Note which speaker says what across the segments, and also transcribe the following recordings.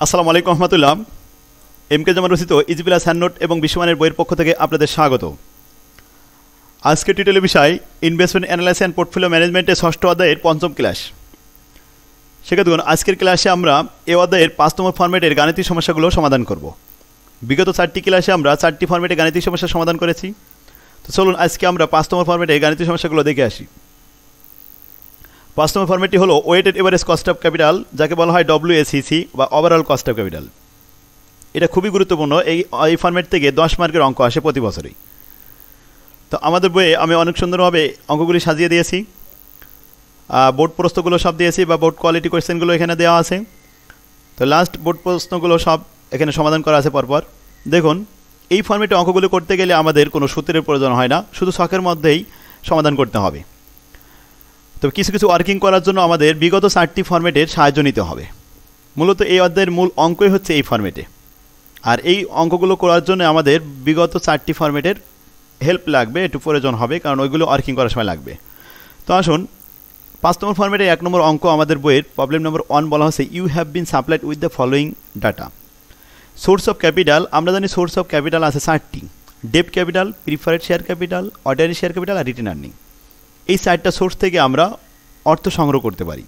Speaker 1: আসসালামু আলাইকুম রহমতুল্লাহ। এমকে জামান রচিত ইজি প্লাস হ্যান্ডনোট এবং বিশ্বমানের বইয়ের পক্ষ থেকে আপনাদের স্বাগত। আজকের টিটেলের বিষয় ইনভেস্টমেন্ট অ্যানালাইসিস অ্যান্ড পোর্টফোলিও ম্যানেজমেন্টের ষষ্ঠ অধ্যায়ের পঞ্চম ক্লাস। সেক্ষেত্রে আজকের ক্লাসে আমরা এই অধ্যায়ের 5 নম্বর ফরম্যাটের গাণিতিক সমস্যাগুলো সমাধান করব। বিগত 4টি ক্লাসে আমরা 4টি ফরম্যাটে গাণিতিক সমস্যার সমাধান করেছি। তো চলুন আজকে আমরা 5 নম্বর ফরম্যাটে গাণিতিক সমস্যাগুলো দেখে আসি। 5 নম্বর ফরম্যাটটি হলো weighted average cost of capital, যাকে বলা হয় WACC বা ওভারঅল কস্ট অফ ক্যাপিটাল। এটা খুবই গুরুত্বপূর্ণ। এই ফরম্যাট থেকে 10 মার্কের অঙ্ক আসে প্রতি বছরই। তো আমাদের বইয়ে আমি অনেক সুন্দরভাবে অঙ্কগুলি সাজিয়ে দিয়েছি। বোর্ড প্রশ্নগুলো সব দিয়েছি বা বোর্ড কোয়ালিটি কোয়েশ্চেনগুলো এখানে দেওয়া আছে। তো লাস্ট বোর্ড প্রশ্নগুলো সব এখানে সমাধান করা আছে পরপর। দেখুন, এই ফরম্যাটে অঙ্কগুলো করতে গেলে আমাদের কোনো সূত্রের প্রয়োজন হয় না, শুধু ছকের মধ্যেই সমাধান করতে হবে। তো কিছু কিছু ওয়ার্কিং করার জন্য আমাদের বিগত 4টি ফরম্যাটের সাহায্য নিতে হবে। মূলত এই অধ্যায়ের মূল অঙ্কই হচ্ছে এই ফরম্যাটে। আর এই অঙ্কগুলো করার জন্য আমাদের বিগত 4টি ফরম্যাটের হেল্প লাগবে, একটু প্রয়োজন হবে, কারণ ওইগুলো ওয়ার্কিং করার সময় লাগবে। তো আসুন, 5 নম্বর ফরম্যাটে 1 নম্বর অঙ্ক আমাদের বইয়ের প্রবলেম নম্বর 1 বলা হচ্ছে you have been supplied with the following data. Source of capital, আমরা জানি সোর্স অফ ক্যাপিটাল আছে 4টি: debt capital, preferred share capital, ordinary share capital আর রিটেন আর্নিং। এই 4টা সোর্স থেকে আমরা অর্থ সংগ্রহ করতে পারি।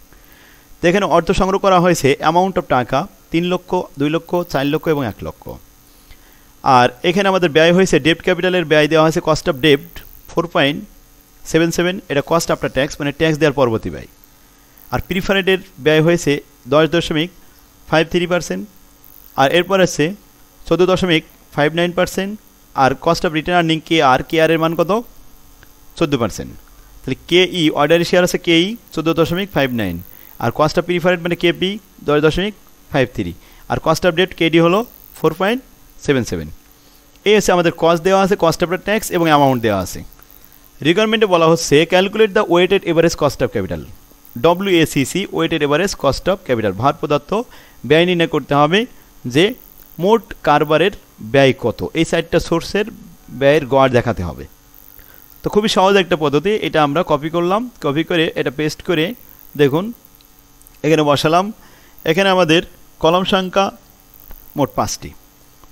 Speaker 1: তো এখানে অর্থ সংগ্রহ করা হয়েছে অ্যামাউন্ট অফ টাকা 3 লক্ষ, 2 লক্ষ, 4 লক্ষ এবং 1 লক্ষ। আর এখানে আমাদের ব্যয় হয়েছে ডেট ক্যাপিটালের ব্যয় দেওয়া হয়েছে কস্ট অফ ডেট 4.77, এটা কস্ট আফটার ট্যাক্স, মানে ট্যাক্স দেওয়ার পরবর্তী ব্যয়। আর প্রিফারেডের ব্যয় হয়েছে 10.53%। আর এরপর আছে 14.59%। আর cost of return earning KR এর মান কত? 14%। তাহলে KE অর্ডিনারি শেয়ার আছে KE 14.59, আর কস্ট অফ প্রিফারেড মানে KP 10.53, আর কস্ট অফ ডেট KD হলো 4.77। এই হচ্ছে আমাদের কস্ট দেওয়া আছে, কস্ট আফটার ট্যাক্স এবং অ্যামাউন্ট দেওয়া আছে। রিকোয়ারমেন্টে বলা হচ্ছে calculate the weighted average cost of capital, WACC weighted average cost of capital. ভার পদার্থ ব্যয় নির্ণয় করতে হবে যে মোট কারবারের ব্যয় কত। এই 4টা সোর্সের ব্যয়ের গড় দেখাতে হবে। তো খুবই সহজ একটা পদ্ধতি, এটা আমরা কপি করলাম, কপি করে এটা পেস্ট করে দেখুন এখানে বসালাম। এখানে আমাদের কলাম সংখ্যা মোট 5টি।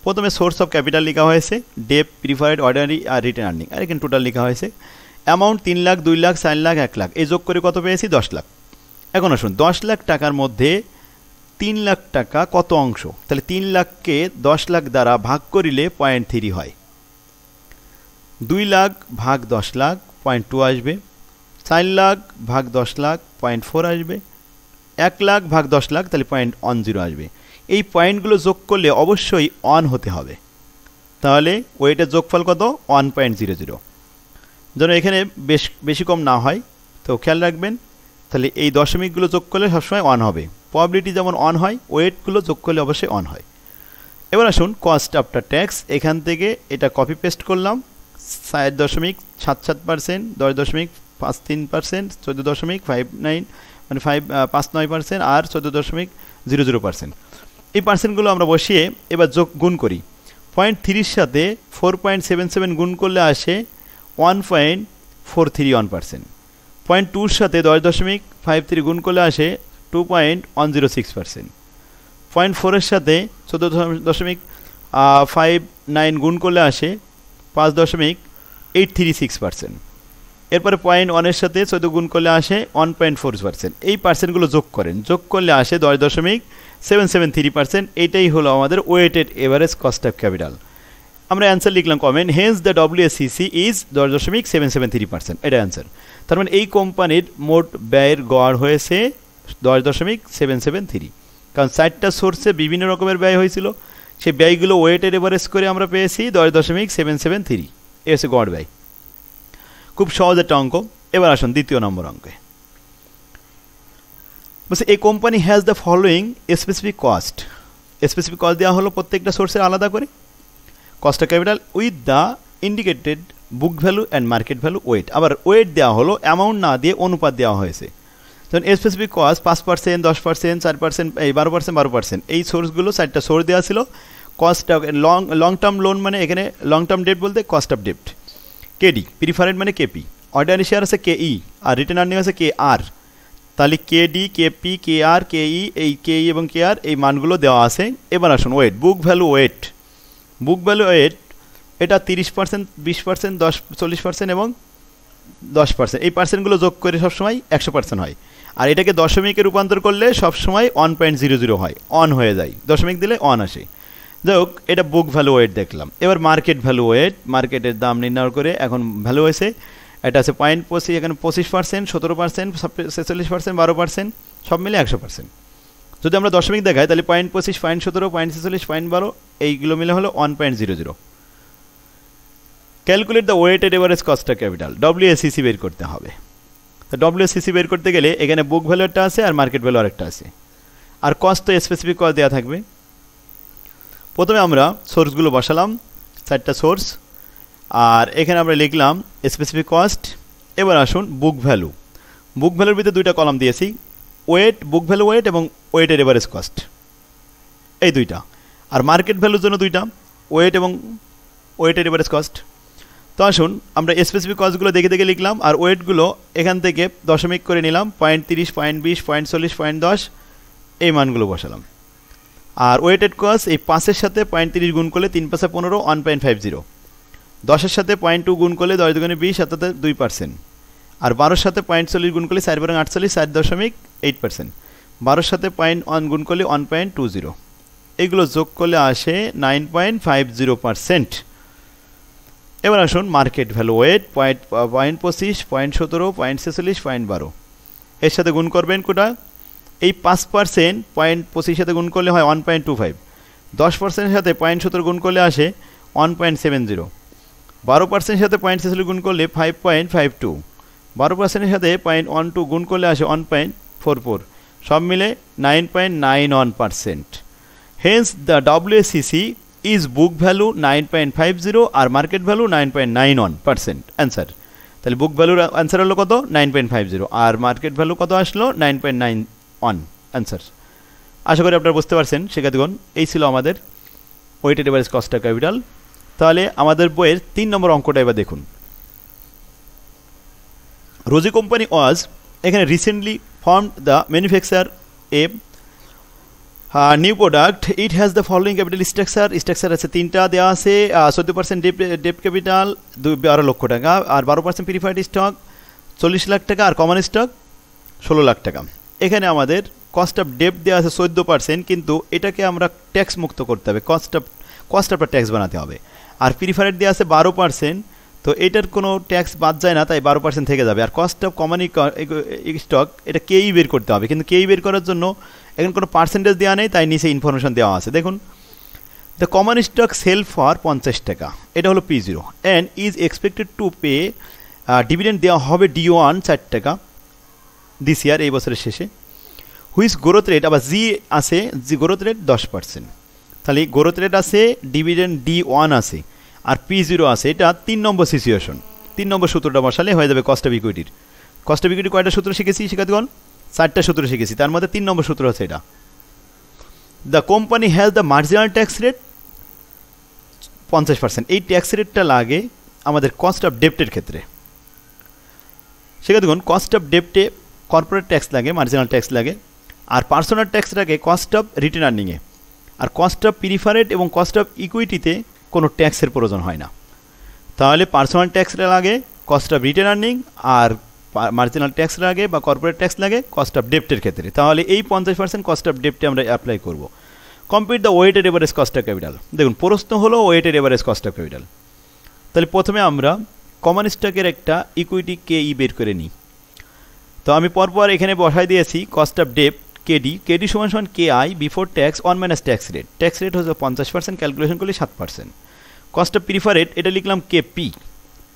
Speaker 1: প্রথমে সোর্স অফ ক্যাপিটাল লেখা হয়েছে, ডেট, প্রিফারেড, অর্ডিনারি আর রিটেন আর্নিং। আর এখানে টোটাল লেখা হয়েছে অ্যামাউন্ট 3 লাখ, 2 লাখ, 4 লাখ, 1 লাখ। এই যোগ করে কত পেয়েছি? 10 লাখ। এখন আসুন, 10 লাখ টাকার মধ্যে 3 লাখ টাকা কত অংশ? তাহলে 3 লাখকে 10 লাখ দ্বারা ভাগ করিলে 0.3 হয়। 2 লাখ ভাগ 10 লাখ 0.2 আসবে। 4 লাখ ভাগ 10 লাখ 0.4 আসবে। 1 লাখ ভাগ 10 লাখ তাহলে 0.10 আসবে। এই পয়েন্টগুলো যোগ করলে অবশ্যই 1 হতে হবে। তাহলে ওয়েটের যোগফল কত? 1.00। যেন এখানে বেশি কম না হয়, তো খেয়াল রাখবেন। তাহলে এই দশমিকগুলো যোগ করলে সবসময় 1 হবে। প্রবাবিলিটি যেমন 1 হয়, ওয়েটগুলো যোগ করলে অবশ্যই 1 হয়। এবার আসুন, কস্ট আফটার ট্যাক্স, এখান থেকে এটা কপি পেস্ট করলাম। 4.77%, 10.53%, 14.59 মানে 5.9% আর 14.00%। এই পার্সেন্টগুলো আমরা বসিয়ে এবার গুণ করি। 0.3 সাথে 4.77 গুণ করলে আসে 1.431%। 0.2 সাথে 10.53 গুণ করলে আসে 2.106%। 0.4 সাথে 14.59 গুণ করলে আসে 5.836%। এরপরে 0.1 সাথে 14 গুণ করলে আসে 1.4%। এই পার্সেন্টগুলো যোগ করেন, যোগ করলে আসে 10.773%। এইটাই হলো আমাদের weighted average cost of capital. আমরা অ্যান্সার লিখলাম comment, hence the WACC is 10.773%। এটা অ্যান্সার। তার মানে এই কোম্পানির মোট ব্যয়ের গড় হয়েছে 10.773, কারণ 4টা সোর্সে বিভিন্ন রকমের ব্যয় হয়েছিল। সেই ব্যয়গুলো ওয়েটেড এভারেজ করে আমরা পেয়েছি 10.773। এ হচ্ছে গড় ব্যয়। খুব সহজ একটা অঙ্ক। এবার আসুন দ্বিতীয় নম্বর অঙ্কে। বলছে a company has the following specific cost. Specific cost দেওয়া হলো প্রত্যেকটা সোর্সের আলাদা করে। Cost of capital with the indicated book value and market value weight. আবার ওয়েট দেওয়া হলো, অ্যামাউন্ট না দিয়ে অনুপাত দেওয়া হয়েছে। যেমন স্পেসিফিক কস্ট 5%, 10%, 4%, 12%, 12%। এই সোর্সগুলো 4টা সোর্স দেওয়া ছিল। Cost of long term loan মানে এখানে লং টার্ম ডেট বলতে cost of debt. KD preferred মানে KP, অর্ডিনারি শেয়ার আছে KE, আর রিটেন আর্নিং আছে KR। তাহলে কেডি, কেপি, কেআর, কেই, এই কেই এবং কেআর এই মানগুলো দেওয়া আছে। এবার আসুন weight, book value weight. Book value weight এটা 30%, 20%, 40% এবং 10%, এই পার্সেন্টগুলো যোগ করে সবসময় 100% হয়। আর এটাকে দশমিকে রূপান্তর করলে সবসময় 1.00 হয়, অন হয়ে যায়, দশমিক দিলে অন আসে। যাই হোক, এটা বুক ভ্যালু ওয়েট দেখলাম। এবার মার্কেট ভ্যালু ওয়েট, মার্কেটের দাম নির্ণয় করে এখন ভ্যালু হয়েছে, এটা আছে 0.25, এখানে 25%, 17%, 46%, 12%, সব মিলে 100%। যদি আমরা দশমিক দেখাই তাহলে 0.25, 0.17, 0.46, 0.12 এইগুলো মিলে হলো 1.00। Calculate the weighted average cost of capital, WSCC বের করতে হবে। তো ডব্লিউএসসিসি বের করতে গেলে এখানে বুক ভ্যালু একটা আছে আর মার্কেট ভ্যালু আরেকটা আছে, আর কস্ট তো স্পেসিফিক কস্ট দেওয়া থাকবে। প্রথমে আমরা সোর্সগুলো বসালাম, 4টা সোর্স, আর এখানে আমরা লিখলাম স্পেসিফিক কস্ট। এবার আসুন বুক ভ্যালু। বুক ভ্যালুর ভিতরে 2টা কলাম দিয়েছি, ওয়েট, বুক ভ্যালু ওয়েট এবং ওয়েটেড এভারেজ কস্ট, এই 2টা। আর মার্কেট ভ্যালুর জন্য 2টা, ওয়েট এবং ওয়েটেড এভারেজ কস্ট। তো আসুন আমরা স্পেসিফিক কস্টগুলো দেখে দেখে লিখলাম, আর ওয়েটগুলো এখান থেকে দশমিক করে নিলাম, 0.30, 0.20, 0.40, 0.10 এই মানগুলো বসালাম। আর ওয়েটেড কস্ট এই 5-এর সাথে 0.30 গুণ করলে 3 × 5 = 15, 1.50। 10-এর সাথে 0.2 গুণ করলে 10 × 2 = 20, অর্থাৎ 2%। আর 12-এর সাথে 0.40 গুণ করলে 4 × 48, 4.8%। 12-এর সাথে 0.1 গুণ করলে 1.20। এগুলো যোগ করলে আসে 9.50%। এবার আসুন মার্কেট ভ্যালু ওয়েট, 0.25, 0.17, 0.46, 0.12 এর সাথে গুণ করবেন কোটা, এই 5% 0.25 সাথে গুণ করলে হয় 1.25, 10%-এর সাথে 0.17 গুণ করলে আসে 1.70, 12%-এর সাথে 0.46 গুণ করলে 5.52, 12%-এর সাথে 0.12 গুণ করলে আসে 1.44, সব মিলে 9.91%। Hence the WSCC is book value 9.50 আর মার্কেট ভ্যালু 9.91%। অ্যান্সার, তাহলে বুক ভ্যালুর অ্যান্সার হলো কত? 9.50, আর মার্কেট ভ্যালু কত আসলো? 9.91। অ্যান্সার। আশা করি আপনারা বুঝতে পারছেন শিক্ষার্থীগণ। এই ছিল আমাদের weighted average cost of capital. তাহলে আমাদের বইয়ের 3 নম্বর অঙ্কটা এবার দেখুন। রোজি কোম্পানি ওয়াজ এখানে recently formed the manufacture a new product, it has the following capital structure. Structure আছে 3টা দেওয়া আছে, 14% ডেপ ক্যাপিটাল 12 লক্ষ টাকা, আর 12% প্রিফার্ড স্টক 40 লাখ টাকা, আর কমন স্টক 16 লাখ টাকা। এখানে আমাদের কস্ট অফ ডেপ দেওয়া আছে 14%, কিন্তু এটাকে আমরা ট্যাক্স মুক্ত করতে হবে, কস্ট অফ ট্যাক্স বানাতে হবে। আর প্রিফারেড দেওয়া আছে 12%, তো এটার কোনো ট্যাক্স বাদ যায় না, তাই 12% থেকে যাবে। আর কস্ট অফ কমন স্টক এটা কেই বের করতে হবে, কিন্তু কেই বের করার জন্য এখন কোনো পার্সেন্টেজ দেওয়া নেই, তাই নিচে ইনফরমেশন দেওয়া আছে। দেখুন, the common stock sell for 50 টাকা, এটা হলো P0, and is expected to pay dividend দেওয়া হবে D1 4 টাকা দিস ইয়ার, এই বছরের শেষে। হুইচ গ্রোথ রেট, আবার জি আছে, জি গ্রোথ রেট 10%। তাহলে গ্রোথ রেট আছে, ডিভিডেন্ড D1 আছে, আর P0 আছে। এটা 3 নম্বর সিচুয়েশন। 3 নম্বর সূত্রটা বসালে হয়ে যাবে কস্ট অফ ইকুইটির। কস্ট অফ ইকুইটি কয়টা সূত্র শিখেছি শিক্ষার্থীগণ? 4টা সূত্র শিখেছি, তার মধ্যে 3 নম্বর সূত্র আছে এটা। The company has the marginal tax rate 50%। এই ট্যাক্স রেটটা লাগে আমাদের কস্ট অফ ডেপ্টের ক্ষেত্রে। শিক্ষার্থীগণ, কস্ট অফ ডেপ্টে কর্পোরেট ট্যাক্স লাগে, মার্জিনাল ট্যাক্স লাগে, আর পার্সোনাল ট্যাক্স লাগে কস্ট অফ রিটেন আর্নিংয়ে। আর কস্ট অফ প্রিফারেড এবং কস্ট অফ ইকুইটিতে কোনো ট্যাক্সের প্রয়োজন হয় না। তাহলে পার্সোনাল ট্যাক্সটা লাগে কস্ট অফ রিটেন আর্নিং, আর মার্জিনাল ট্যাক্স লাগে বা কর্পোরেট ট্যাক্স লাগে কস্ট অফ ডেপ্টের ক্ষেত্রে। তাহলে এই 50% কস্ট অফ ডেপ্টে আমরা অ্যাপ্লাই করব। Compute the weighted average cost of capital. দেখুন, প্রশ্ন হলো weighted average cost of capital. তাহলে প্রথমে আমরা কমন স্টকের একটা ইকুইটি কেই বের করে নিই। তো আমি পরপর এখানে বসাই দিয়েছি কস্ট অফ ডেপ্ট কেডি, কেডি সমান KI before tax 1 - tax rate. Tax rate হচ্ছে 50%, ক্যালকুলেশন করলে 7%। কস্ট অফ প্রিফারেড এটা লিখলাম কেপি,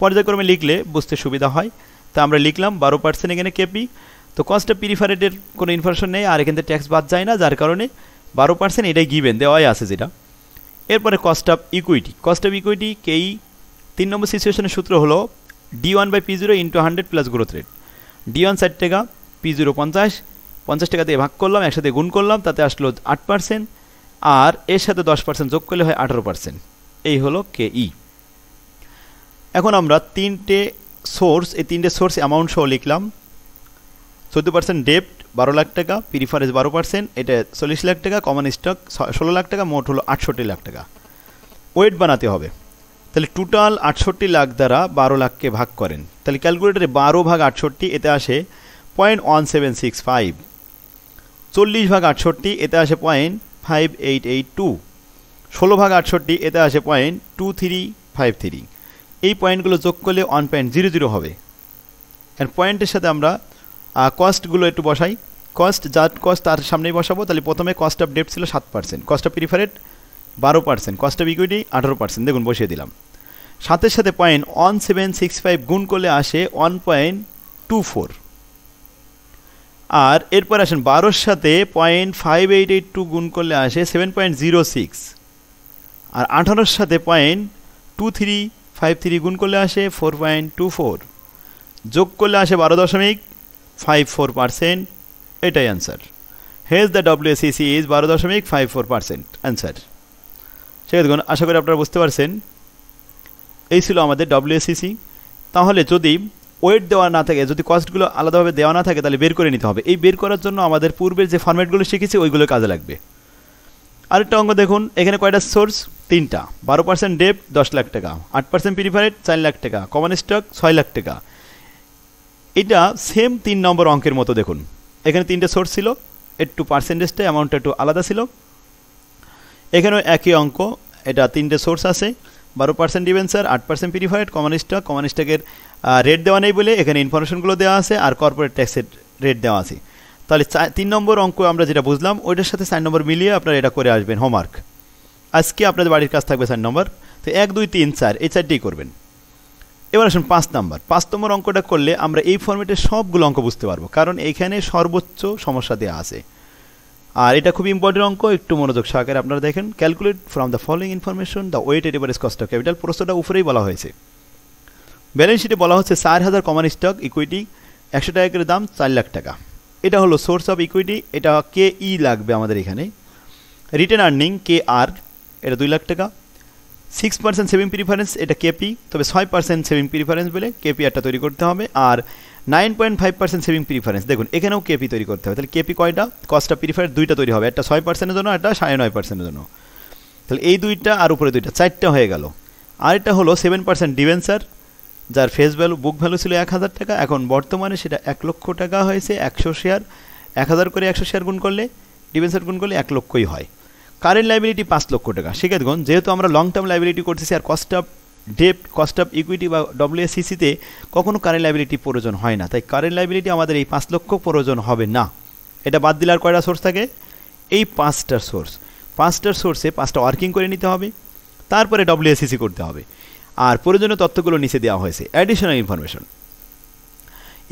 Speaker 1: পর্যায়ক্রমে লিখলে বুঝতে সুবিধা হয়, তা আমরা লিখলাম 12% এখানে কেপি। তো কস্ট অফ প্রিফারেডের কোনো ইনফরমেশন নেই, আর এখান থেকে ট্যাক্স বাদ যায় না, যার কারণে 12% এটাই গিভেন দেওয়াই আছে যেটা। এরপরে cost of equity, cost of equity কেই 3 নম্বর সিচুয়েশনের সূত্র হলো D1/P0 × 100 plus growth rate. D1 4 টাকা, P0 50 টাকা দিয়ে ভাগ করলাম, একসাথে গুণ করলাম, তাতে আসলো 8%, আর এর সাথে 10% যোগ করলে হয় 18%। এই হলো কেই। এখন আমরা 3টে সোর্স, এই 3টে সোর্স অ্যামাউন্ট সহ লিখলাম 14% ডেপ্ট 12 লাখ টাকা, প্রিফারেন্স 12%, এটা 40 লাখ টাকা, কমন স্টক 16 লাখ টাকা, মোট হলো 68 লাখ টাকা। ওয়েট বানাতে হবে, তাহলে টোটাল 68 লাখ দ্বারা 12 লাখকে ভাগ করেন, তাহলে ক্যালকুলেটারে 12 ভাগ 68 এতে আসে 0.1765, 40 ভাগ 68 এতে আসে 0.5882, 16 ভাগ 68 এতে আসে 0.2353। এই পয়েন্টগুলো যোগ করলে 1.00 হবে। আর পয়েন্টের সাথে আমরা কস্টগুলো একটু বসাই, যার কস্ট তার সামনেই বসাবো। তাহলে প্রথমে কস্ট অফ ডেপ্ট ছিল 7%, cost of preferred 12%, cost of equity 18%, দেখুন বসিয়ে দিলাম। সাথে সাথে 0.1765 গুণ করলে আসে 1.24, আর এরপর আসেন 12-র সাথে 0.5882 গুণ করলে আসে 7.06, আর 18-র সাথে 0.2353 গুণ করলে আসে 4.24, যোগ করলে আসে 12.54%। এটাই answer. Has the WACC is 12.54% answer. ঠিক আছে, দেখুন আশা করি আপনারা বুঝতে পারছেন। এই ছিল আমাদের WACC। তাহলে যদি ওয়েট দেওয়া না থাকে, যদি কস্টগুলো আলাদাভাবে দেওয়া না থাকে, তাহলে বের করে নিতে হবে। এই বের করার জন্য আমাদের পূর্বের যে ফরম্যাটগুলো শিখেছি ওইগুলো কাজে লাগবে। আরেকটা অঙ্ক দেখুন, এখানে কয়টা সোর্স? 3টা। 12% ডেপ্ট 10 লাখ টাকা, 8% প্রিফারেড 4 লাখ টাকা, কমন স্টক 6 লাখ টাকা। এটা সেম 3 নম্বর অঙ্কের মতো। দেখুন এখানে 3টে সোর্স ছিল, একটু পার্সেন্টেজটা অ্যামাউন্টটা একটু আলাদা ছিল। এখানেও একই অঙ্ক, এটা 3টে সোর্স আছে, 12% ডিবেঞ্চার, 8% প্রিফারেড, কমন স্টকের রেট দেওয়া নেই বলে এখানে ইনফরমেশনগুলো দেওয়া আছে, আর কর্পোরেট ট্যাক্সের রেট দেওয়া আছে। তাহলে 3 নম্বর অঙ্ক আমরা যেটা বুঝলাম ওইটার সাথে 4 নম্বর মিলিয়ে আপনারা এটা করে আসবেন হোমওয়ার্ক। আজকে আপনাদের বাড়ির কাজ থাকবে 4 নম্বর। তো 1, 2, 3, 4 এই 4টেই করবেন। এবার আসুন 5 নম্বর অঙ্কটা করলে আমরা এই ফর্মেটের সবগুলো অঙ্ক বুঝতে পারবো, কারণ এইখানে সর্বোচ্চ সমস্যা দেওয়া আছে। আর এটা খুব ইম্পর্টেন্ট অঙ্ক, একটু মনোযোগ সহকারে আপনারা দেখেন। Calculate from the following information the weighted average cost of capital. প্রশ্নটা উপরেই বলা হয়েছে। ব্যালেন্স শিটে বলা হচ্ছে 4000 কমন স্টক, ইকুইটি 100 টাকা করে দাম, 4 লাখ টাকা। এটা হলো সোর্স অফ ইকুইটি, এটা KE লাগবে আমাদের এখানে। রিটেন আর্নিং KR, এটা 2 লাখ টাকা। 6% সেভিং প্রিফারেন্স, এটা KP, তবে 6% সেভিং প্রিফারেন্স বলে KP একটা তৈরি করতে হবে। আর 9.5% সেভিং প্রিফারেন্স, দেখুন এখানেও KP তৈরি করতে হবে। তাহলে KP কয়টা? কস্ট অফ প্রিফারেন্স 2টা তৈরি হবে, একটা 6%-এর জন্য, একটা 9.5%-এর জন্য। তাহলে এই 2টা আর উপরে 2টা, 4টা হয়ে গেল। আর এটা হলো 7% ডিবেঞ্চার, যার ফেস ভ্যালু, বুক ভ্যালু ছিল 1000 টাকা, এখন বর্তমানে সেটা 1 লক্ষ টাকা হয়েছে। 100 শেয়ার, 1000 করে 100 শেয়ার গুণ করলে, ডিবেঞ্চার গুণ করলে 1 লক্ষই হয়। কারেন্ট লাইবিলিটি 5 লক্ষ টাকা। সেক্ষেত্রে যেহেতু আমরা লং টার্ম লাইবিলিটি করতেছি, আর কস্ট অফ ডেপ্ট, কস্ট অফ ইকুইটি বা WACC-তে কখনো কারেন্ট লাইবিলিটি প্রয়োজন হয় না, তাই কারেন্ট লাইবিলিটি আমাদের এই 5 লক্ষ প্রয়োজন হবে না। এটা বাদ দিলে আর কয়টা সোর্স থাকে? এই 5টার সোর্স। 5টার সোর্সে 5টা ওয়ার্কিং করে নিতে হবে, তারপরে WACC করতে হবে। আর প্রয়োজনীয় তথ্যগুলো নিচে দেওয়া হয়েছে, additional information.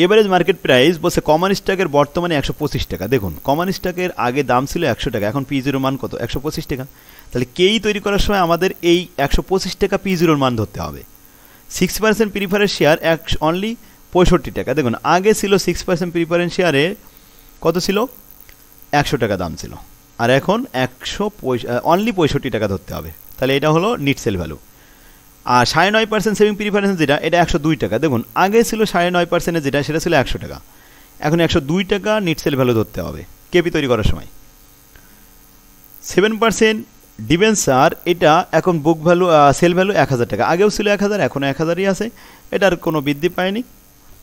Speaker 1: Average market price বলছে কমন স্টকের বর্তমানে 125 টাকা। দেখুন কমন স্টকের আগে দাম ছিল 100 টাকা, এখন P0 মান কত? 125 টাকা। তাহলে KE তৈরি করার সময় আমাদের এই 125 টাকা P0 মান ধরতে হবে। 6% প্রিফারেন্স শেয়ার অনলি 65 টাকা। দেখুন আগে ছিল 6% প্রিফারেন্স শেয়ারে কত ছিল? 100 টাকা দাম ছিল, আর এখন অনলি 65 টাকা ধরতে হবে। তাহলে এটা হলো নিট সেল ভ্যালু। আর 9.5% সেভিং প্রিফারেন্স যেটা, এটা 102 টাকা। দেখুন আগে ছিল 9.5% যেটা, সেটা ছিল 100 টাকা, এখন 102 টাকা নিট সেল ভ্যালু ধরতে হবে KP তৈরি করার সময়। 7% ডিবেঞ্চার, এটা এখন বুক ভ্যালু, সেল ভ্যালু 1000 টাকা, আগেও ছিল 1000, এখনও 1000ই আছে, এটার কোনো বৃদ্ধি পায়নি।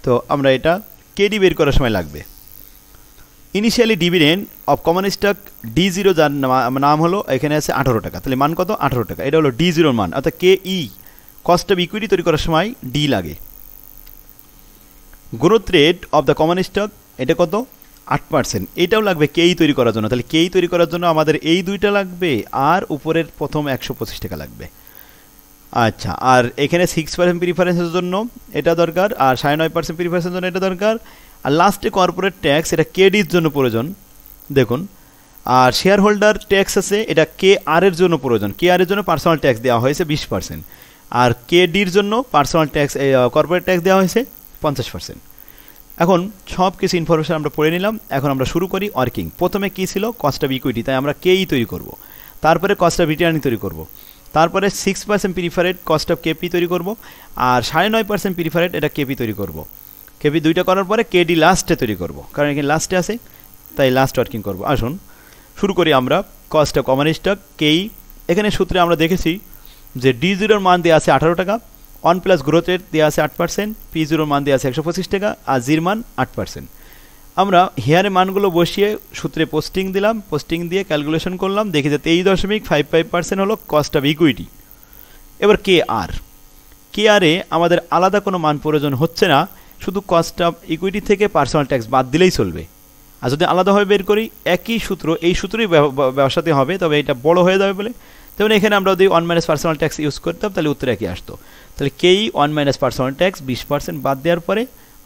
Speaker 1: তো আমরা এটা KD বের করার সময় লাগবে। Initially dividend of common stock D0, যার নাম হলো এখানে আছে 18 টাকা। তাহলে মান কত? 18 টাকা। এটা হলো D0 মান, অর্থাৎ KE, কস্ট অফ ইকুইটি তৈরি করার সময় D লাগে। Growth rate of the common stock, এটা কত? 8%। এটাও লাগবে KE তৈরি করার জন্য। তাহলে KE তৈরি করার জন্য আমাদের এই 2টা লাগবে, আর উপরের প্রথম 125 টাকা লাগবে। আচ্ছা, আর এখানে 6% প্রিফারেন্সের জন্য এটা দরকার, আর 9.5% প্রিফারেন্সের জন্য এটা দরকার, আর লাস্টে কর্পোরেট ট্যাক্স, এটা KDর জন্য প্রয়োজন। দেখুন আর শেয়ার হোল্ডার ট্যাক্স আছে, এটা KR এর জন্য প্রয়োজন। KR এর জন্য পার্সোনাল ট্যাক্স দেওয়া হয়েছে 20%, আর KDর জন্য পার্সোনাল ট্যাক্স, কর্পোরেট ট্যাক্স দেওয়া হয়েছে 50%। এখন সব কিছু ইনফরমেশন আমরা পড়ে নিলাম। এখন আমরা শুরু করি ওয়ার্কিং। প্রথমে কী ছিল? কস্ট অফ ইকুইটি, তাই আমরা KE তৈরি করব। তারপরে কস্ট অফ রিটার্নিং তৈরি করব, তারপরে 6% প্রিফারেড কস্ট অফ KP তৈরি করব, আর 9.5% প্রিফারেড, এটা KP তৈরি করব। কেপি দুইটা করার পরে কেডি লাস্টে তৈরি করব, কারণ এখানে লাস্টে আছে, তাই লাস্ট ওয়ার্কিং করব। আসুন শুরু করি আমরা। কস্ট অফ কমন স্টক কেই, এখানে সূত্রে আমরা দেখেছি যে D0 মান দেওয়া আছে 18 টাকা, 1 প্লাস গ্রোথ রেট দেওয়া আছে 8%, P0 মান দেওয়া আছে 125 টাকা, আর জির মান 8%। আমরা হেয়ারে মানগুলো বসিয়ে সূত্রে পোস্টিং দিলাম, পোস্টিং দিয়ে ক্যালকুলেশন করলাম, দেখি যে 23.55% হলো কস্ট অফ ইকুইটি। এবার কে আরে আমাদের আলাদা কোনো মান প্রয়োজন হচ্ছে না, শুধু কস্ট অফ ইকুইটি থেকে পার্সোনাল ট্যাক্স বাদ দিলেই চলবে। আর যদি আলাদাভাবে বের করি একই সূত্র, এই সূত্রই ব্যবসাতে হবে, তবে এটা বড় হয়ে যাবে বলে, তেমন এখানে আমরা যদি 1 মাইনাস পার্সোনাল ট্যাক্স ইউজ করতাম তাহলে উত্তর একই আসতো। তাহলে কেই 1 মাইনাস পার্সোনাল ট্যাক্স 20% বাদ দেওয়ার পরে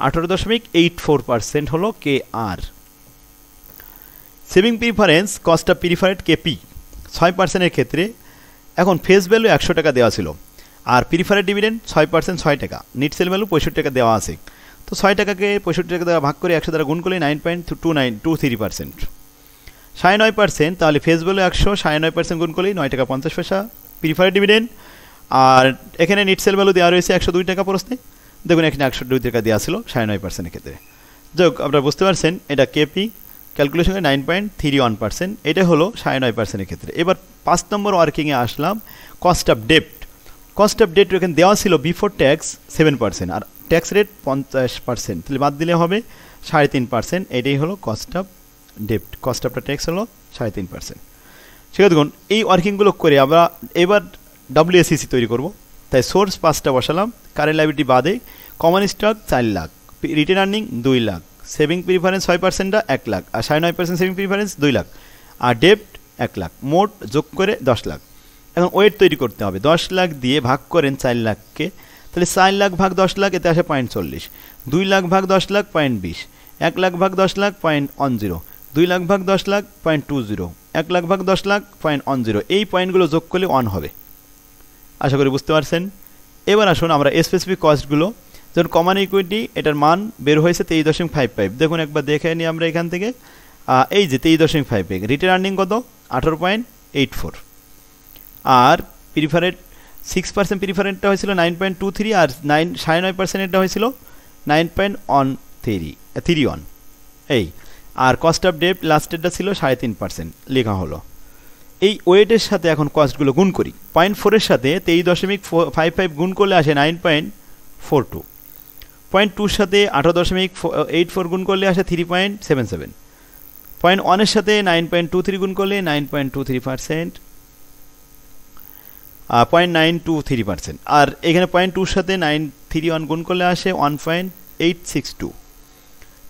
Speaker 1: 18.84% হলো K R. Saving preference cost of preferred KP 6%-এর ক্ষেত্রে এখন ফেস ভ্যালু 100 টাকা দেওয়া ছিল, আর প্রিফারেড ডিভিডেন্ড 6% 6 টাকা, নিট সেল ভ্যালু 65 টাকা দেওয়া আছে। তো 6 টাকাকে 65 টাকা দ্বারা ভাগ করে 100 দ্বারা গুণ করলে 9.23%। 9.5%, তাহলে ফেস ভ্যালু 100, 9.5% গুণ করলেই 9 টাকা 50 পয়সা প্রিফারেড ডিভিডেন্ড। আর এখানে নিট সেল ভ্যালু দেওয়া রয়েছে 102 টাকা প্রশ্নে, দেখুন এখানে 102 টাকা দেওয়া ছিল 9.5%-এর ক্ষেত্রে। যাই হোক, আপনারা বুঝতে পারছেন এটা কেপি ক্যালকুলেশনে 9.31%, এটা হলো 9.5%-এর ক্ষেত্রে। এবার 5 নম্বর ওয়ার্কিংয়ে আসলাম, কস্ট অফ ডেপ্ট। কস্ট অফ ডেপ্ট এখানে দেওয়া ছিল বিফোর ট্যাক্স 7%, আর ট্যাক্স রেট 50%, তাহলে বাদ দিলে হবে 3.5%। এটাই হলো কস্ট অফ ডেপ্ট, কস্ট অফ ট্যাক্স হলো 3.5%। ঠিক আছে, দেখুন এই ওয়ার্কিংগুলো করে আমরা এবার WACC তৈরি করব। তাই সোর্স 5টা বসালাম, কারেন্ট লাইবিলিটি বাদে common stock 4 lakh, retained earning 2 lakh, saving preference 6%টা 1 লাখ, আর 9.5% সেভিং প্রিফারেন্স 2 লাখ, আর ডেপ্ট 1 লাখ, মোট যোগ করে 10 লাখ। এখন ওয়েট তৈরি করতে হবে, 10 লাখ দিয়ে ভাগ করেন 4 লাখকে, তাহলে 4 লাখ ভাগ 10 লাখ, এতে আসে 0.40, 2 লাখ ভাগ 10 লাখ 0.20, 1 লাখ ভাগ 10 লাখ 0.10, 2 লাখ ভাগ 10 লাখ 0.20, 1 লাখ ভাগ 10 লাখ 0.10। এই পয়েন্টগুলো যোগ করলে 1 হবে। আশা করি বুঝতে পারছেন। এবার আসুন আমরা স্পেসিফিক কস্টগুলো, যেমন কমন ইকুইটি এটার মান বের হয়েছে 23.55, দেখুন একবার দেখে নিই আমরা এখান থেকে। এই যে 23.55, রিটেন আর্নিং কত 18.84, আর প্রিফারেড 6% প্রিফারেডটা হয়েছিল 9.23, আর 9.5%-এটা হয়েছিল 9.31 এই। আর কস্ট অফ ডেপ্ট লাস্টেরটা ছিল 3.5% লেখা হলো। এই ওয়েটের সাথে এখন কস্টগুলো গুণ করি, 0.4-এর সাথে 23.55 গুণ করলে আসে 9.42, 0.2-র সাথে 18.84 গুণ করলে আসে 3.77, 0.1-এর সাথে 9.23 গুণ করলে 9.23%, 0.923%, আর এখানে 0.2-র সাথে 931 গুণ করলে আসে 1.862।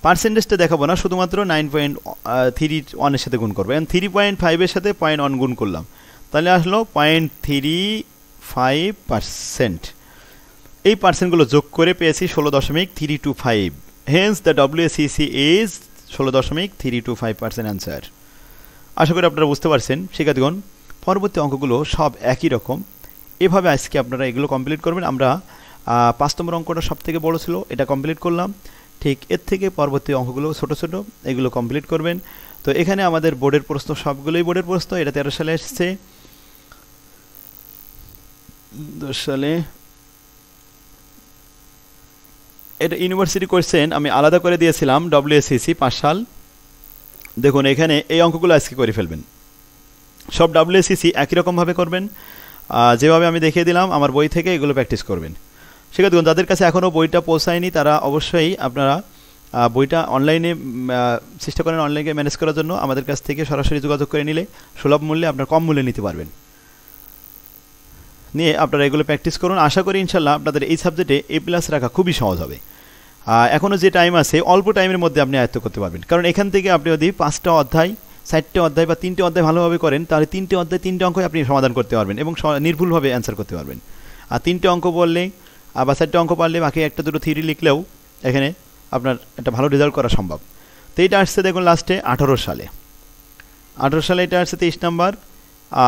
Speaker 1: পার্সেন্টেজটা দেখাবো না, শুধুমাত্র 9.31-এর সাথে গুণ করবো। এখন 3.5-এর সাথে 0.1 গুণ করলাম, তাহলে আসলো 0.35%। এই পার্সেন্টগুলো যোগ করে পেয়েছি 16.325, hence the WACC is 16.325% answer. আশা করি আপনারা বুঝতে পারছেন। শিক্ষার্থীগণ, পরবর্তী অঙ্কগুলো সব একই রকম, এভাবে আজকে আপনারা এগুলো কমপ্লিট করবেন। আমরা 5 নম্বর অঙ্কটা সব থেকে বড় ছিল, এটা কমপ্লিট করলাম। ঠিক এর থেকে পরবর্তী অঙ্কগুলো ছোট ছোট, এগুলো কমপ্লিট করবেন। তো এখানে আমাদের বোর্ডের প্রশ্ন, সবগুলোই বোর্ডের প্রশ্ন। এটা 13 সালে এসেছে, 10 সালে এটা ইউনিভার্সিটি কোয়েশ্চেন আমি আলাদা করে দিয়েছিলাম, WACC 5 সাল। দেখুন এখানে এই অঙ্কগুলো আজকে করে ফেলবেন। সব WACC একই রকমভাবে করবেন, যেভাবে আমি দেখিয়ে দিলাম আমার বই থেকে এগুলো প্র্যাকটিস করবেন। সেক্ষেত্রে যাদের কাছে এখনও বইটা পৌঁছায়নি তারা অবশ্যই আপনারা বইটা অনলাইনে চেষ্টা করেন, অনলাইনে ম্যানেজ করার জন্য আমাদের কাছ থেকে সরাসরি যোগাযোগ করে নিলে সুলভ মূল্যে আপনার কম মূল্যে নিতে পারবেন। নিয়ে আপনারা এগুলো প্র্যাকটিস করুন। আশা করি ইনশাল্লাহ আপনাদের এই সাবজেক্টে A+ রাখা খুবই সহজ হবে। এখনও যে টাইম আছে অল্প টাইমের মধ্যে আপনি আয়ত্ত করতে পারবেন, কারণ এখান থেকে আপনি যদি 5টা অধ্যায়, 4টে অধ্যায় বা 3টে অধ্যায় ভালোভাবে করেন, তাহলে 3টে অধ্যায় 3টে অঙ্কই আপনি সমাধান করতে পারবেন এবং নির্ভুলভাবে অ্যান্সার করতে পারবেন। আর 3টে অঙ্ক বললে বা 4টে অঙ্ক পারলে বাকি 1টা 2টো থিওরি লিখলেও এখানে আপনার একটা ভালো রেজাল্ট করা সম্ভব। তো এইটা আসছে দেখুন লাস্টে 18 সালে, 18 সালে এটা আসছে 23 নাম্বার,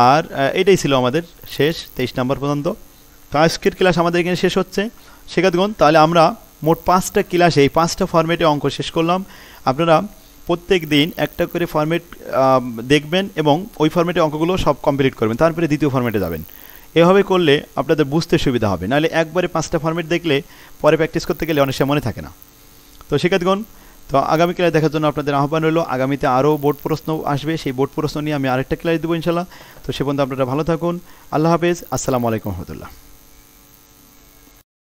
Speaker 1: আর এটাই ছিল আমাদের শেষ 23 নাম্বার পর্যন্ত। তো আজকের ক্লাস আমাদের এখানে শেষ হচ্ছে। শিক্ষার্থীগণ, তাহলে আমরা মোট 5টা ক্লাসে এই 5টা ফরম্যাটে অঙ্ক শেষ করলাম। আপনারা প্রত্যেক দিন একটা করে ফরম্যাট দেখবেন এবং ওই ফরম্যাটে অঙ্কগুলো সব কমপ্লিট করবেন, তারপরে দ্বিতীয় ফরম্যাটে যাবেন। এভাবে করলে আপনাদের বুঝতে সুবিধা হবে, নাহলে একবারে 5টা ফরম্যাট দেখলে পরে প্র্যাকটিস করতে গেলে অনেক সময় মনে থাকে না। তো শিক্ষার্থীগণ, তো আগামী ক্লাস দেখার জন্য আপনাদের আহ্বান রইল। আগামীতে আরও বোর্ড প্রশ্ন আসবে, সেই বোর্ড প্রশ্ন নিয়ে আমি আরেকটা ক্লাস দেবো ইনশাল্লাহ। তো সে পর্যন্ত আপনারা ভালো থাকুন। আল্লাহ হাফেজ। আসসালামু আলাইকুম রহমতুল্লাহ।